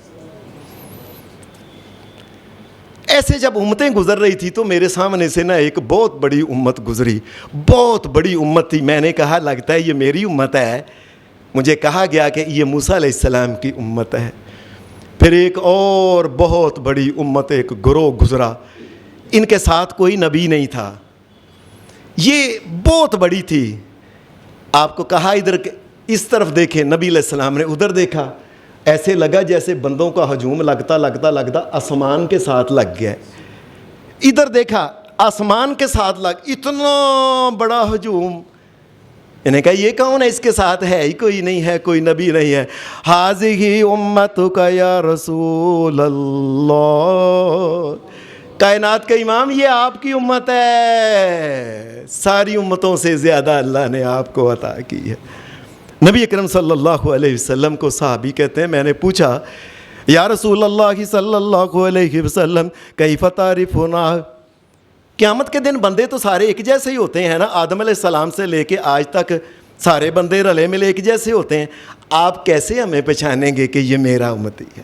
ایسے جب امتیں گزر رہی تھی تو میرے سامنے سے نا ایک بہت بڑی امت گزری، بہت بڑی امت تھی، میں نے کہا لگتا ہے یہ میری امت ہے، مجھے کہا گیا کہ یہ موسیٰ علیہ السلام کی امت ہے۔ پھر ایک اور بہت بڑی امت، ایک گروہ گزرا، ان کے ساتھ کوئی نبی نہیں تھا، یہ بہت بڑی تھی۔ آپ کو کہا ادھر اس طرف دیکھیں، نبی علیہ السلام نے ادھر دیکھا، ایسے لگا جیسے بندوں کا ہجوم لگتا آسمان کے ساتھ لگ گیا، ادھر دیکھا آسمان کے ساتھ اتنا بڑا ہجوم، انہیں کہا یہ کون ہے؟ اس کے ساتھ ہے ہی کوئی نہیں ہے، کوئی نبی نہیں ہے۔ ہاذہ امتک یا رسول اللہ، کائنات کا امام یہ آپ کی امت ہے، ساری امتوں سے زیادہ اللہ نے آپ کو عطا کی ہے۔ نبی اکرم صلی اللہ علیہ وسلم کو صحابی کہتے ہیں، میں نے پوچھا یا رسول اللہ صلی اللہ علیہ وسلم کیف تعرفنا، قیامت کے دن بندے تو سارے ایک جیسے ہی ہوتے ہیں نا، آدم علیہ السلام سے لے کے آج تک سارے بندے رلے ملے ایک جیسے ہوتے ہیں، آپ کیسے ہمیں پہچانیں گے کہ یہ میرا امتی ہے؟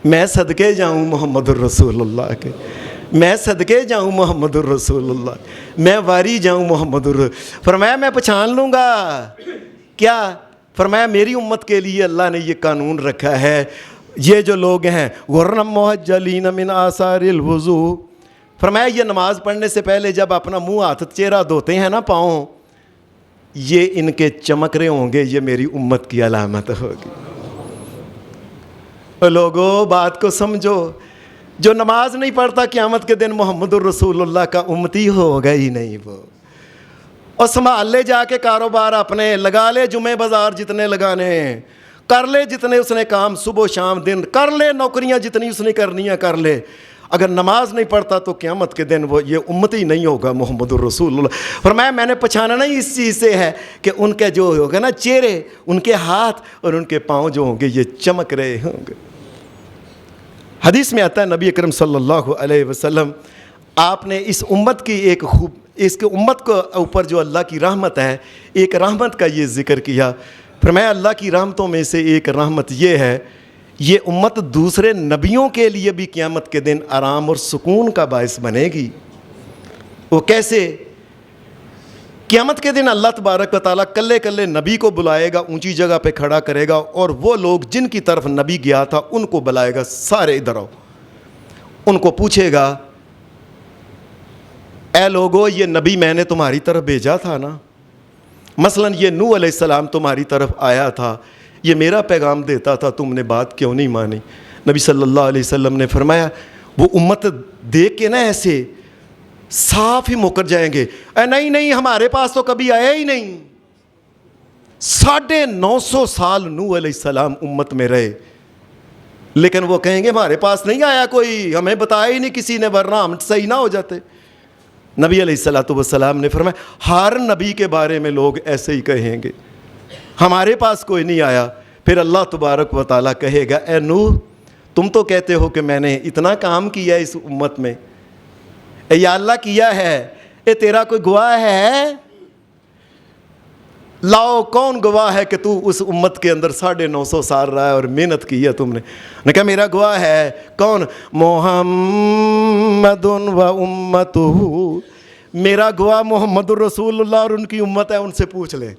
میں صدقے جاؤں محمد الرسول اللہ کے، میں صدقے جاؤں محمد الرسول اللہ، میں واری جاؤں محمد الرسول۔ فرمایا میں پہچان لوں گا، کیا؟ فرمایا میری امت کے لیے اللہ نے یہ قانون رکھا ہے، یہ جو لوگ ہیں غرن محجلین من آثار الوضوء، فرمایا یہ نماز پڑھنے سے پہلے جب اپنا منہ ہاتھ چہرہ دھوتے ہیں نا، پاؤں، یہ ان کے چمک رہے ہوں گے، یہ میری امت کی علامت ہوگی۔ لوگوں بات کو سمجھو، جو نماز نہیں پڑھتا قیامت کے دن محمد الرسول اللہ کا امتی ہوگا ہی نہیں وہ۔ اور سنبھال لے جا کے کاروبار اپنے، لگا لے جمعہ بازار جتنے لگانے ہیں، کر لے جتنے اس نے کام صبح شام دن، کر لے نوکریاں جتنی اس نے کرنی ہیں کر لے، اگر نماز نہیں پڑھتا تو قیامت کے دن وہ یہ امتی نہیں ہوگا محمد الرسول اللہ۔ فرمایا میں نے پہچانا نہیں اس چیز سے ہے کہ ان کے جو ہوگا نا چہرے، ان کے ہاتھ اور ان کے پاؤں جو ہوں گے یہ چمک رہے ہوں گے۔ حدیث میں آتا ہے نبی اکرم صلی اللہ علیہ وسلم آپ نے اس امت کی اس کے امت کو اوپر جو اللہ کی رحمت ہے، ایک رحمت کا یہ ذکر کیا۔ فرمایا اللہ کی رحمتوں میں سے ایک رحمت یہ ہے، یہ امت دوسرے نبیوں کے لیے بھی قیامت کے دن آرام اور سکون کا باعث بنے گی۔ وہ کیسے؟ قیامت کے دن اللہ تبارک و تعالیٰ کلے کلے نبی کو بلائے گا، اونچی جگہ پہ کھڑا کرے گا، اور وہ لوگ جن کی طرف نبی گیا تھا ان کو بلائے گا، سارے ادھر آؤ۔ ان کو پوچھے گا اے لوگو یہ نبی میں نے تمہاری طرف بھیجا تھا نا، مثلا یہ نوح علیہ السلام تمہاری طرف آیا تھا، یہ میرا پیغام دیتا تھا، تم نے بات کیوں نہیں مانی؟ نبی صلی اللہ علیہ وسلم نے فرمایا وہ امت دیکھ کے نا ایسے صاف ہی مکر جائیں گے، اے نہیں ہمارے پاس تو کبھی آیا ہی نہیں۔ 950 سال نوح علیہ السلام امت میں رہے، لیکن وہ کہیں گے ہمارے پاس نہیں آیا کوئی، ہمیں بتایا ہی نہیں کسی نے، ورنہ ہم صحیح نہ ہو جاتے۔ نبی علیہ السلام نے فرمایا ہر نبی کے بارے میں لوگ ایسے ہی کہیں گے، ہمارے پاس کوئی نہیں آیا۔ پھر اللہ تبارک و تعالیٰ کہے گا اے نوح تم تو کہتے ہو کہ میں نے اتنا کام کیا اس امت میں، اے یا اللہ کیا ہے، اے تیرا کوئی گواہ ہے؟ لاؤ کون گواہ ہے کہ تو اس امت کے اندر 950 سال رہا ہے اور محنت کی ہے تم نے کہا میرا گواہ ہے۔ کون؟ محمد و امتہ، میرا گواہ محمد الرسول اللہ اور ان کی امت ہے، ان سے پوچھ لے،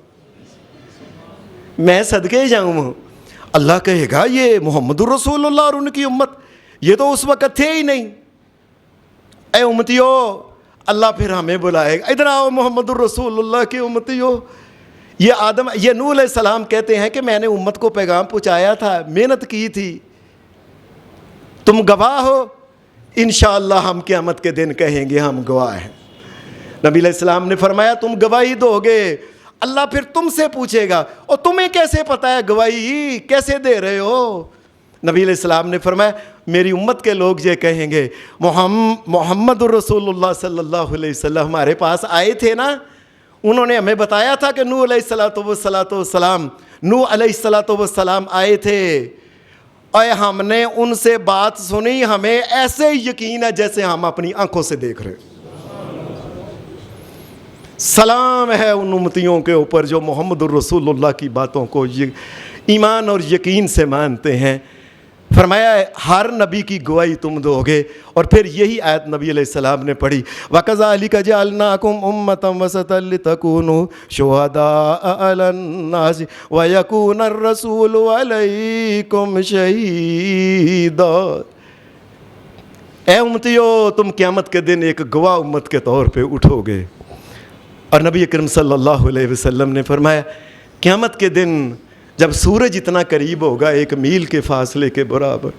میں صدقے جاؤں۔ اللہ کہے گا یہ محمد الرسول اللہ اور ان کی امت، یہ تو اس وقت تھے ہی نہیں، اے امتیو۔ اللہ پھر ہمیں بلائے گا ادھر آؤ محمد الرسول اللہ کی امتیو۔ یہ نوح علیہ السلام کہتے ہیں کہ میں نے امت کو پیغام پہنچایا تھا، محنت کی تھی، تم گواہ ہو، انشاءاللہ ہم قیامت کے دن کہیں گے ہم گواہ ہیں۔ نبی علیہ السلام نے فرمایا تم گواہی دو گے، اللہ پھر تم سے پوچھے گا اور تمہیں کیسے پتہ ہے گواہی کیسے دے رہے ہو؟ نبی علیہ السلام نے فرمایا میری امت کے لوگ یہ کہیں گے محمد الرسول اللہ صلی اللہ علیہ وسلم ہمارے پاس آئے تھے نا، انہوں نے ہمیں بتایا تھا کہ نوح علیہ السلام آئے تھے، اور ہم نے ان سے بات سنی، ہمیں ایسے یقین ہے جیسے ہم اپنی آنکھوں سے دیکھ رہے۔ سلام ہے ان امتیوں کے اوپر جو محمد الرسول اللہ کی باتوں کو ایمان اور یقین سے مانتے ہیں۔ فرمایا ہر نبی کی گواہی تم دو گے، اور پھر یہی آیت نبی علیہ السلام نے پڑھی وَكَذَلِكَ جَعَلْنَاكُمْ أُمَّةً وَسَطًا لِتَكُونُوا شُهَدَاءَ عَلَى النَّاسِ وَيَكُونَ الرَّسُولُ عَلَيْكُمْ شَهِيدًا۔ اے امتیو تم قیامت کے دن ایک گواہ امت کے طور پہ اٹھو گے۔ اور نبی اکرم صلی اللہ علیہ وسلم نے فرمایا قیامت کے دن جب سورج اتنا قریب ہوگا 1 میل کے فاصلے کے برابر،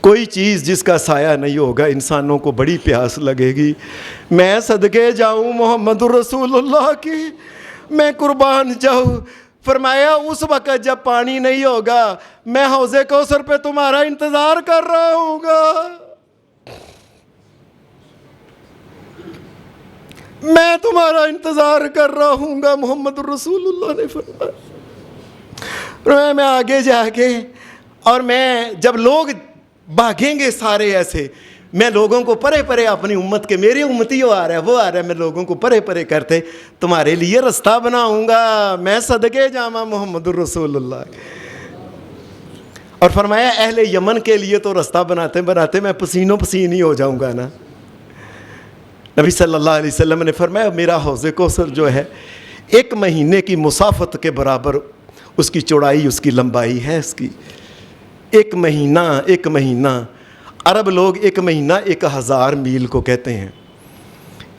کوئی چیز جس کا سایہ نہیں ہوگا، انسانوں کو بڑی پیاس لگے گی، میں صدقے جاؤں محمد رسول اللہ کی، میں قربان جاؤں۔ فرمایا اس وقت جب پانی نہیں ہوگا میں حوض کوثر پہ تمہارا انتظار کر رہا ہوں گا، میں تمہارا انتظار کر رہا ہوں گا، محمد رسول اللہ نے فرمایا۔ میں آگے جا کے اور میں جب لوگ بھاگیں گے سارے ایسے، میں لوگوں کو پرے پرے اپنی امت کے، میرے امتی وہ آ رہا ہے وہ آ رہا ہے، میں لوگوں کو پرے پرے کرتے تمہارے لیے رستہ بناؤں گا، میں صدقے جامع محمد الرسول اللہ۔ اور فرمایا اہل یمن کے لیے تو رستہ بناتے بناتے میں پسینوں پسین ہی ہو جاؤں گا نا۔ نبی صلی اللہ علیہ وسلم نے فرمایا میرا حوض کوثر جو ہے 1 مہینے کی مسافت کے برابر اس کی چوڑائی، اس کی لمبائی ہے، اس کی 1 مہینہ عرب لوگ 1 مہینہ 1000 میل کو کہتے ہیں۔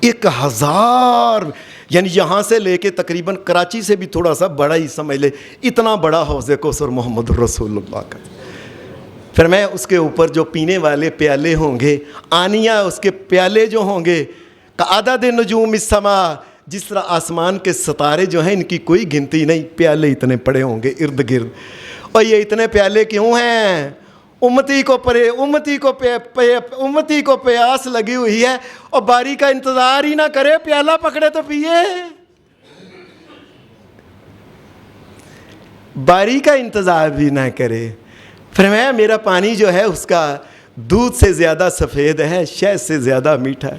1000 یعنی یہاں سے لے کے تقریباً کراچی سے بھی تھوڑا سا بڑا ہی سمجھ لے، اتنا بڑا حوض کوثر محمد رسول اللہ کا۔ پھر میں اس کے اوپر جو پینے والے پیالے ہوں گے، آنیہ اس کے پیالے جو ہوں گے، کعدد نجوم السماء، جس طرح آسمان کے ستارے جو ہیں ان کی کوئی گنتی نہیں، پیالے اتنے پڑے ہوں گے ارد گرد۔ اور یہ اتنے پیالے کیوں ہیں؟ امتی کو پیاس لگی ہوئی ہے اور باری کا انتظار ہی نہ کرے، پیالہ پکڑے تو پیے۔ باری کا انتظار بھی نہ کرے۔ فرمایا میرا پانی جو ہے اس کا دودھ سے زیادہ سفید ہے، شہد سے زیادہ میٹھا ہے،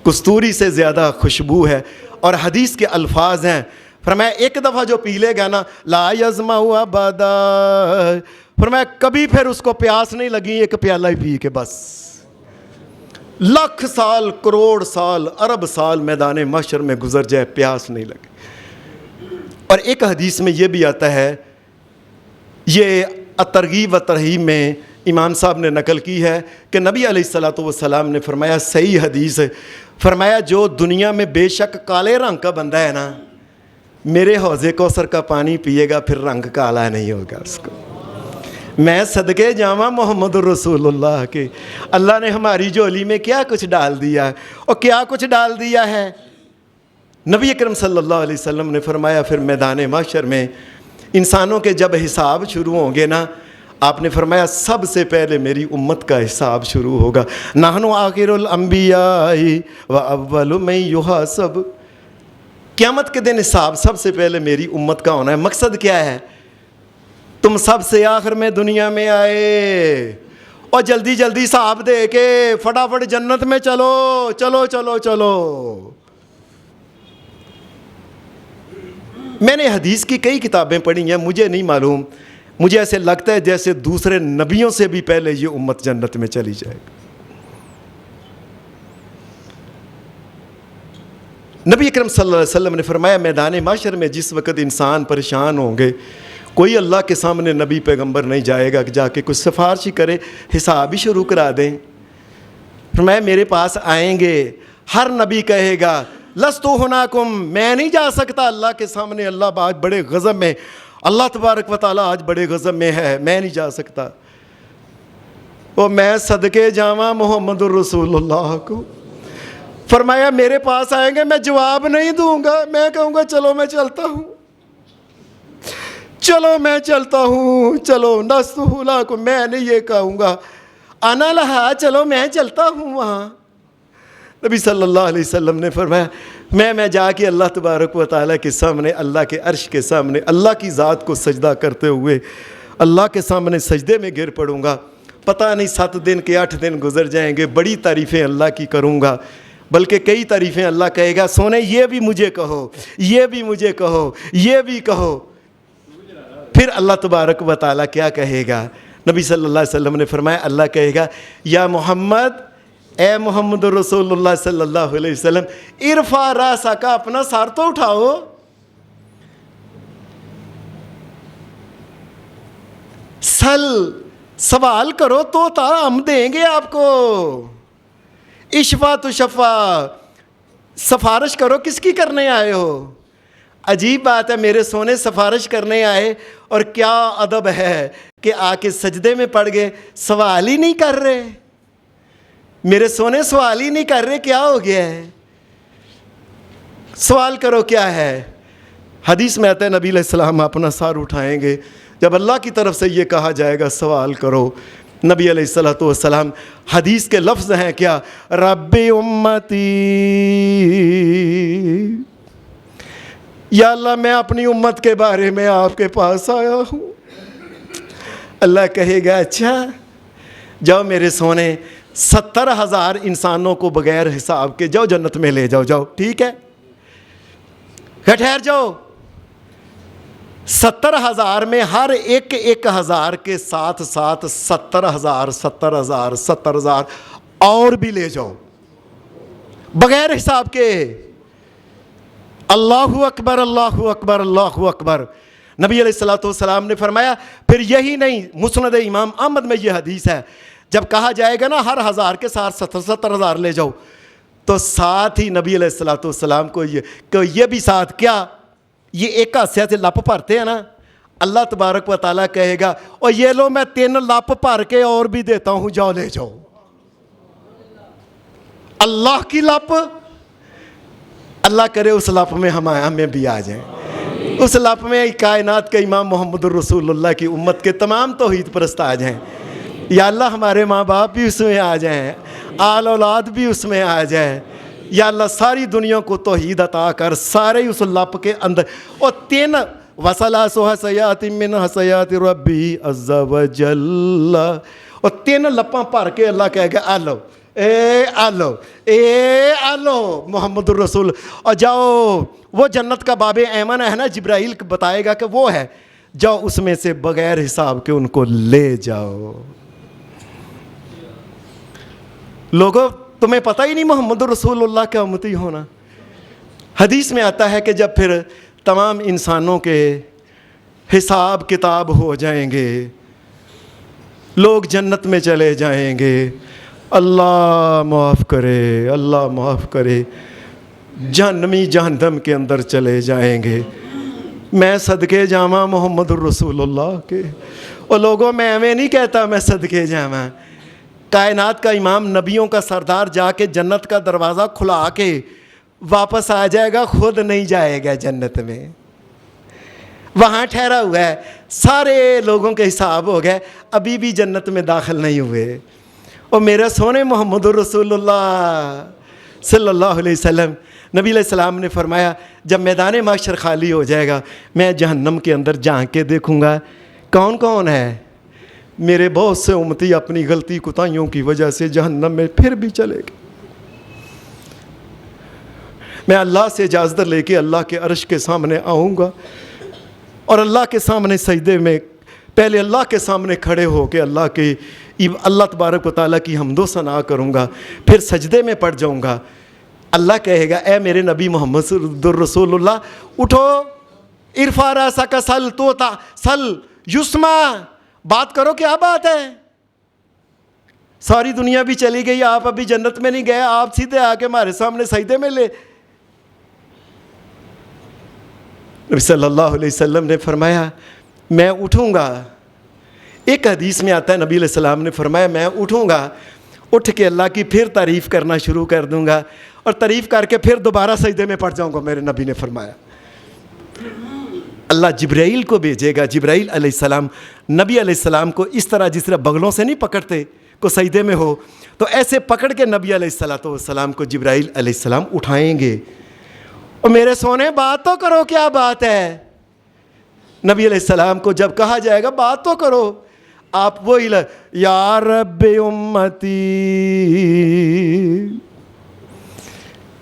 کستوری سے زیادہ خوشبو ہے۔ اور حدیث کے الفاظ ہیں، فرمایا ایک دفعہ جو پی لے گا نا لا یظمأ ابدا، فرمایا کبھی پھر اس کو پیاس نہیں لگی ایک پیالہ ہی پی کے بس۔ لاکھ سال، کروڑ سال، ارب سال میدان محشر میں گزر جائے، پیاس نہیں لگے۔ اور ایک حدیث میں یہ بھی آتا ہے، یہ ترغیب و ترہیب میں امام صاحب نے نقل کی ہے کہ نبی علیہ الصلوۃ والسلام نے فرمایا، صحیح حدیث ہے، فرمایا جو دنیا میں بے شک کالے رنگ کا بندہ ہے نا، میرے حوض کوثر کا پانی پیے گا پھر رنگ کالا نہیں ہوگا اس کو۔ میں صدقے جاواں محمد رسول اللہ کے، اللہ نے ہماری جھولی میں کیا کچھ ڈال دیا ہے، اور کیا کچھ ڈال دیا ہے۔ نبی اکرم صلی اللہ علیہ وسلم نے فرمایا پھر میدان محشر میں انسانوں کے جب حساب شروع ہوں گے نا، آپ نے فرمایا سب سے پہلے میری امت کا حساب شروع ہوگا۔ نحن آخر الانبیاء و اول من یحاسب، قیامت کے دن حساب سب سے پہلے میری امت کا ہونا ہے۔ مقصد کیا ہے؟ تم سب سے آخر میں دنیا میں آئے اور جلدی جلدی حساب دے کے فٹافٹ جنت میں چلو چلو چلو چلو۔ میں نے حدیث کی کئی کتابیں پڑھی ہیں، مجھے نہیں معلوم، مجھے ایسے لگتا ہے جیسے دوسرے نبیوں سے بھی پہلے یہ امت جنت میں چلی جائے گی۔ نبی اکرم صلی اللہ علیہ وسلم نے فرمایا میدان محشر میں جس وقت انسان پریشان ہوں گے، کوئی اللہ کے سامنے نبی پیغمبر نہیں جائے گا کہ جا کے کچھ سفارش ہی کرے، حساب ہی شروع کرا دیں۔ فرمایا میرے پاس آئیں گے، ہر نبی کہے گا لستو ہناکم، میں نہیں جا سکتا اللہ کے سامنے، اللہ آج بڑے غضب میں، اللہ تبارک و تعالیٰ آج بڑے غضب میں ہے، میں نہیں جا سکتا۔ اور میں صدقے جاواں محمد الرسول اللہ کو، فرمایا میرے پاس آئیں گے، میں جواب نہیں دوں گا، میں کہوں گا چلو میں چلتا ہوں، چلو میں چلتا ہوں، چلو نستو ہناکم، میں نہیں یہ کہوں گا انا لہا، چلو میں چلتا ہوں وہاں۔ نبی صلی اللہ علیہ وسلم نے فرمایا میں جا کے اللہ تبارک و تعالیٰ کے سامنے، اللہ کے عرش کے سامنے، اللہ کی ذات کو سجدہ کرتے ہوئے اللہ کے سامنے سجدے میں گر پڑوں گا۔ پتہ نہیں 7 دن کے 8 دن گزر جائیں گے، بڑی تعریفیں اللہ کی کروں گا، بلکہ کئی تعریفیں اللہ کہے گا سونے یہ بھی مجھے کہو، یہ بھی مجھے کہو، یہ بھی کہو۔ پھر اللہ تبارک و تعالیٰ کیا کہے گا؟ نبی صلی اللہ علیہ وسلم نے فرمایا اللہ کہے گا یا محمد، اے محمد رسول اللہ صلی اللہ علیہ وسلم، ارفع راسک، اپنا سر تو اٹھاؤ، سل، سوال کرو تو ہم دیں گے آپ کو، اشفا تو شفا، سفارش کرو، کس کی کرنے آئے ہو؟ عجیب بات ہے، میرے سونے سفارش کرنے آئے اور کیا ادب ہے کہ آ کے سجدے میں پڑ گئے، سوال ہی نہیں کر رہے، میرے سونے سوال ہی نہیں کر رہے، کیا ہو گیا ہے؟ سوال کرو کیا ہے؟ حدیث میں آتا ہے نبی علیہ السلام اپنا سر اٹھائیں گے، جب اللہ کی طرف سے یہ کہا جائے گا سوال کرو، نبی علیہ السلام حدیث کے لفظ ہیں کیا؟ رب امتی، یا اللہ میں اپنی امت کے بارے میں آپ کے پاس آیا ہوں۔ اللہ کہے گا اچھا جاؤ میرے سونے، 70,000 انسانوں کو بغیر حساب کے جاؤ جنت میں لے جاؤ، جاؤ ٹھیک ہے، ٹھہر جاؤ۔ 70,000 میں ہر ایک 1,000 کے ساتھ 70,000 اور بھی لے جاؤ بغیر حساب کے۔ اللہ اکبر اللہ اکبر اللہ اکبر۔ نبی علیہ السلام نے فرمایا پھر یہی نہیں، مسند امام احمد میں یہ حدیث ہے، جب کہا جائے گا نا ہر 1,000 کے ساتھ 70,000 لے جاؤ، تو ساتھ ہی نبی علیہ الصلوۃ والسلام کو یہ بھی ساتھ کیا، یہ ایک حصے سے لپ بھرتے ہیں نا، اللہ تبارک و تعالیٰ کہے گا اور یہ لو میں 3 لپ بھر کے اور بھی دیتا ہوں، جاؤ لے جاؤ۔ اللہ کی لپ، اللہ کرے اس لپ میں ہمیں بھی آ جائیں، اس لپ میں کائنات کے امام محمد الرسول اللہ کی امت کے تمام توحید پرست آ جائیں۔ یا اللہ ہمارے ماں باپ بھی اس میں آ جائیں، آل اولاد بھی اس میں آ جائے۔ یا اللہ ساری دنیا کو توحید عطا کر، سارے اس لپ کے اندر۔ اور 3 وَثَلَاثُ حَسَيَاتٍ مِّنْ حَسَيَاتِ رَبِّهِ عَزَّ وَجَلَّ، اور 3 لپاں بھر کے اللہ کہے گا آلو آلو محمد الرسول، اور جاؤ وہ جنت کا باب ایمن ہے نا، جبرائیل بتائے گا کہ وہ ہے، جاؤ اس میں سے بغیر حساب کے ان کو لے جاؤ۔ لوگوں تمہیں پتہ ہی نہیں محمد رسول اللہ کا امتی ہونا۔ حدیث میں آتا ہے کہ جب پھر تمام انسانوں کے حساب کتاب ہو جائیں گے، لوگ جنت میں چلے جائیں گے، اللہ معاف کرے، اللہ معاف کرے، جہنمی جہنم کے اندر چلے جائیں گے، میں صدقے جامع محمد الرسول اللہ کے۔ اور لوگوں میں ایویں نہیں کہتا میں صدقے جامع، کائنات کا امام، نبیوں کا سردار جا کے جنت کا دروازہ کھلا کے واپس آ جائے گا، خود نہیں جائے گا جنت میں، وہاں ٹھہرا ہوا ہے، سارے لوگوں کے حساب ہو گئے، ابھی بھی جنت میں داخل نہیں ہوئے۔ اور میرے سونے محمد الرسول اللہ صلی اللہ علیہ وسلم، نبی علیہ السلام نے فرمایا جب میدان محشر خالی ہو جائے گا، میں جہنم کے اندر جھانک کے دیکھوں گا کون کون ہے، میرے بہت سے امتی اپنی غلطی کوتاہیوں کی وجہ سے جہنم میں پھر بھی چلے گئے۔ میں اللہ سے اجازت لے کے اللہ کے عرش کے سامنے آؤں گا، اور اللہ کے سامنے سجدے میں پہلے اللہ کے سامنے کھڑے ہو کے اللہ تبارک و تعالیٰ کی حمد و ثنا کروں گا، پھر سجدے میں پڑ جاؤں گا۔ اللہ کہے گا اے میرے نبی محمد رسول اللہ، اٹھو، ارفع راسک سل توتا سل یسمع، بات کرو، کیا بات ہے؟ ساری دنیا بھی چلی گئی، آپ ابھی جنت میں نہیں گئے، آپ سیدھے آ کے ہمارے سامنے سجدے میں لے۔ نبی صلی اللہ علیہ وسلم نے فرمایا میں اٹھوں گا۔ ایک حدیث میں آتا ہے نبی علیہ السلام نے فرمایا میں اٹھوں گا، اٹھ کے اللہ کی پھر تعریف کرنا شروع کر دوں گا، اور تعریف کر کے پھر دوبارہ سجدے میں پڑ جاؤں گا۔ میرے نبی نے فرمایا اللہ جبرائیل کو بھیجے گا، جبرائیل علیہ السلام نبی علیہ السلام کو اس طرح جس طرح بغلوں سے نہیں پکڑتے کو سجدے میں ہو، تو ایسے پکڑ کے نبی علیہ السلام کو جبرائیل علیہ السلام اٹھائیں گے۔ اور میرے سونے بات تو کرو، کیا بات ہے؟ نبی علیہ السلام کو جب کہا جائے گا بات تو کرو، آپ وہی یا رب امتی،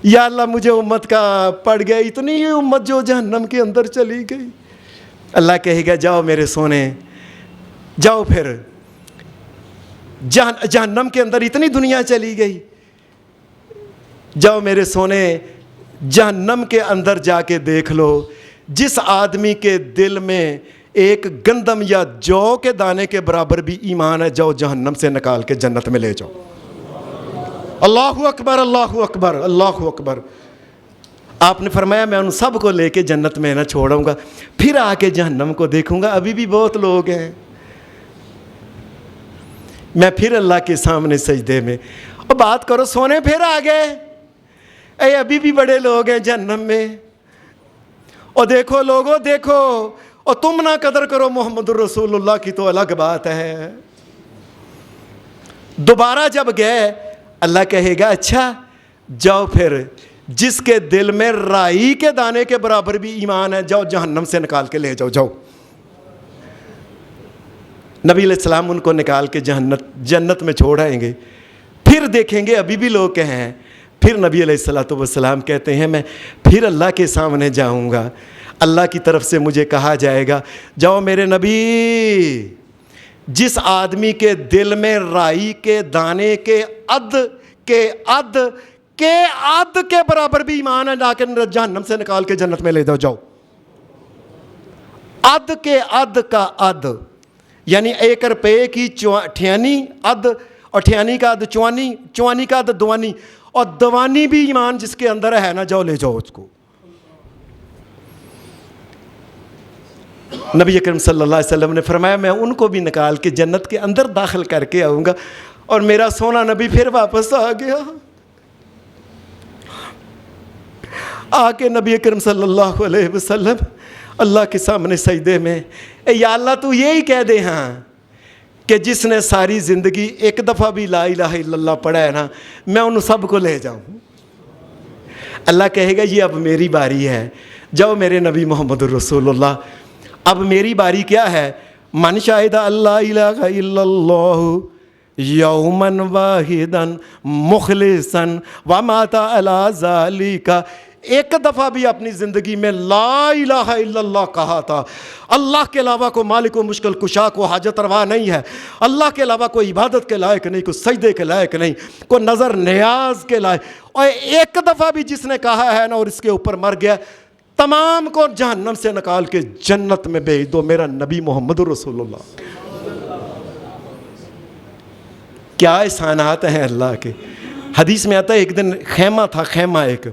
یا اللہ مجھے امت کا پڑ گیا، اتنی ہی امت جو جہنم کے اندر چلی گئی۔ اللہ کہے گا جاؤ میرے سونے، جاؤ، پھر جہنم کے اندر اتنی دنیا چلی گئی، جاؤ میرے سونے، جہنم کے اندر جا کے دیکھ لو، جس آدمی کے دل میں ایک گندم یا جو کے دانے کے برابر بھی ایمان ہے، جاؤ جہنم سے نکال کے جنت میں لے جاؤ۔ اللہ اکبر، اللہ اکبر، اللہ اکبر۔ آپ نے فرمایا میں ان سب کو لے کے جنت میں نہ چھوڑوں گا، پھر آ کے جہنم کو دیکھوں گا، ابھی بھی بہت لوگ ہیں، میں پھر اللہ کے سامنے سجدے میں، اور بات کرو سونے پھر آ گئے، اے ابھی بھی بڑے لوگ ہیں جہنم میں، اور دیکھو لوگوں دیکھو، اور تم نہ قدر کرو محمد الرسول اللہ کی تو الگ بات ہے۔ دوبارہ جب گئے اللہ کہے گا اچھا جاؤ، پھر جس کے دل میں رائی کے دانے کے برابر بھی ایمان ہے، جاؤ جہنم سے نکال کے لے جاؤ، جاؤ۔ نبی علیہ السلام ان کو نکال کے جنت میں چھوڑ آئیں گے، پھر دیکھیں گے ابھی بھی لوگ ہیں، پھر نبی علیہ السلام کہتے ہیں میں پھر اللہ کے سامنے جاؤں گا، اللہ کی طرف سے مجھے کہا جائے گا جاؤ میرے نبی، جس آدمی کے دل میں رائی کے دانے کے عد کے برابر بھی ایمان ہے، لیکن جہنم سے نکال کے جنت میں لے جاؤ، جاؤ۔ عد کے عد کا عد یعنی 1 روپے کی 98 عد، اور 98 کا عد 54، 54 کا عد 52، اور دوانی بھی ایمان جس کے اندر ہے نا، جاؤ لے جاؤ اس کو. نبی اکرم صلی اللہ علیہ وسلم نے فرمایا میں ان کو بھی نکال کے جنت کے اندر داخل کر کے آؤں گا. اور میرا سونا نبی پھر واپس آ گیا. آ کے نبی اکرم صلی اللہ علیہ وسلم اللہ کے سامنے سجدے میں، اے یا اللہ تو یہی کہہ دے ہاں کہ جس نے ساری زندگی ایک دفعہ بھی لا الہ الا اللہ پڑھا ہے نا، میں ان سب کو لے جاؤں. اللہ کہے گا یہ اب میری باری ہے، جاؤ میرے نبی محمد الرسول اللہ. اب میری باری کیا ہے؟ من شاہد اللہ الہ الا اللہ یومن واحدن مخلصن ومات علی ذالک. ایک دفعہ بھی اپنی زندگی میں لا الہ الا اللہ کہا تھا. اللہ کے علاوہ کوئی مالک و مشکل کشا کو حاجت روا نہیں ہے. اللہ کے علاوہ کوئی عبادت کے لائق نہیں، کوئی سجدے کے لائق نہیں، کوئی نظر نیاز کے لائق. اور ایک دفعہ بھی جس نے کہا ہے نا اور اس کے اوپر مر گیا، تمام کو جہنم سے نکال کے جنت میں بھیج دو میرا نبی محمد رسول اللہ. کیا احسانات ہیں اللہ کے. حدیث میں آتا ہے ایک دن خیمہ تھا، خیمہ ایک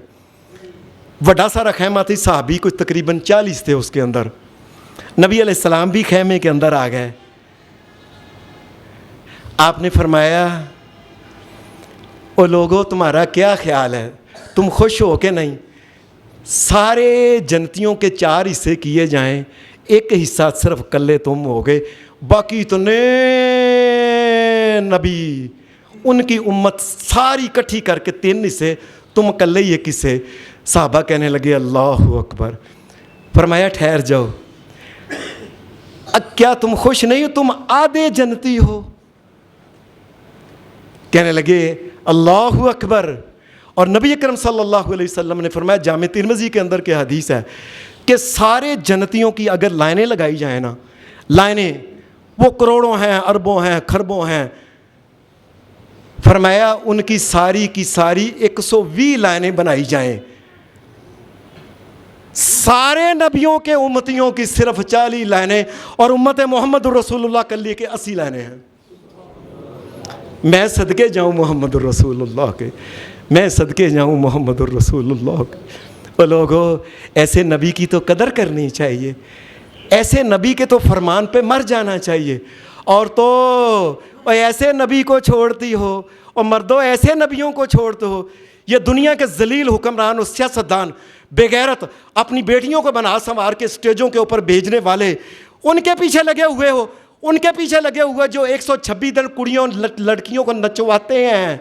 بڑا سارا خیمہ تھی، صحابی کچھ تقریباً 40 تھے اس کے اندر. نبی علیہ السلام بھی خیمے کے اندر آ گئے. آپ نے فرمایا او لوگو تمہارا کیا خیال ہے، تم خوش ہو کہ نہیں؟ سارے جنتیوں کے 4 حصے کیے جائیں، ایک حصہ صرف کلے تم ہو گئے، باقی اتنے نبی ان کی امت ساری کٹھی کر کے 3 حصے، تم کلے ہی 1 حصے. صحابہ کہنے لگے اللہ اکبر. فرمایا ٹھہر جاؤ، کیا تم خوش نہیں ہو؟ تم آدھے جنتی ہو. کہنے لگے اللہ اکبر. اور نبی اکرم صلی اللہ علیہ وسلم نے فرمایا، جامع ترمذی کے اندر کے حدیث ہے کہ سارے جنتیوں کی اگر لائنیں لگائی جائیں نا، لائنیں وہ کروڑوں ہیں، اربوں ہیں، کھربوں ہیں، فرمایا ان کی ساری 120 لائنیں بنائی جائیں، سارے نبیوں کے امتیوں کی صرف 40 لائنیں، اور امت محمد رسول اللہ کے لیے کے 80 لائنیں ہیں. میں صدقے جاؤں محمد الرسول اللہ کے، میں صدقے جاؤں محمد الرسول اللہ کے. اور لوگوں ایسے نبی کی تو قدر کرنی چاہیے، ایسے نبی کے تو فرمان پہ مر جانا چاہیے. اور تو ایسے نبی کو چھوڑتی ہو، اور مردوں ایسے نبیوں کو چھوڑتے ہو. یہ دنیا کے ذلیل حکمران اور سیاستدان بے غیرت اپنی بیٹیوں کو بنا سنوار کے اسٹیجوں کے اوپر بھیجنے والے، ان کے پیچھے لگے ہوئے ہو، ان کے پیچھے لگے ہوئے جو 126 دن کڑیوں لڑکیوں کو نچواتے ہیں،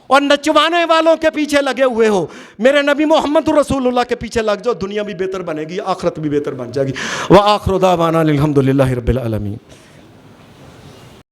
اور نچوانے والوں کے پیچھے لگے ہوئے ہو. میرے نبی محمد رسول اللہ کے پیچھے لگ جاؤ، دنیا بھی بہتر بنے گی، آخرت بھی بہتر بن جائے گی. وآخر دعوانا الحمدللہ رب العالمین.